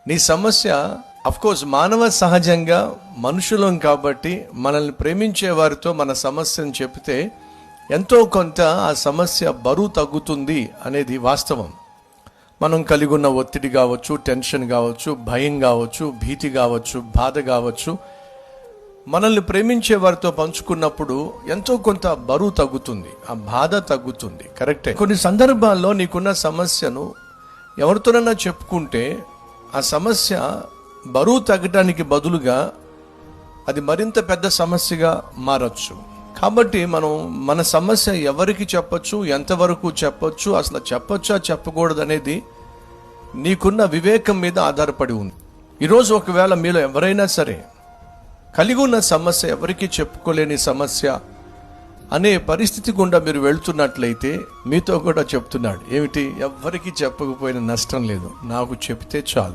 నీ సమస్య కోర్స్ మానవ సహజంగా మనుషులం కాబట్టి మనల్ని ప్రేమించే వారితో మన సమస్యను చెప్తే ఎంతో కొంత ఆ సమస్య బరువు తగ్గుతుంది అనేది వాస్తవం. మనం కలిగి ఉన్న ఒత్తిడి కావచ్చు, టెన్షన్ కావచ్చు, భయం కావచ్చు, భీతి కావచ్చు, బాధ కావచ్చు, మనల్ని ప్రేమించే వారితో పంచుకున్నప్పుడు ఎంతో కొంత బరువు తగ్గుతుంది, ఆ బాధ తగ్గుతుంది. కరెక్టే. కొన్ని సందర్భాల్లో నీకున్న సమస్యను ఎవరితోనైనా చెప్పుకుంటే ఆ సమస్య బరువు తగ్గడానికి బదులుగా అది మరింత పెద్ద సమస్యగా మారచ్చు. కాబట్టి మనం మన సమస్య ఎవరికి చెప్పొచ్చు, ఎంతవరకు చెప్పొచ్చు, అసలు చెప్పొచ్చా చెప్పకూడదు అనేది నీకున్న వివేకం మీద ఆధారపడి ఉంది. ఈరోజు ఒకవేళ మీలో ఎవరైనా సరే కలిగి ఉన్న సమస్య ఎవరికి చెప్పుకోలేని సమస్య అనే పరిస్థితి గుండా మీరు వెళ్తున్నట్లయితే మీతో కూడా చెప్తున్నాడు ఏమిటి, ఎవరికి చెప్పకపోయినా నష్టం లేదు, నాకు చెప్తే చాలు.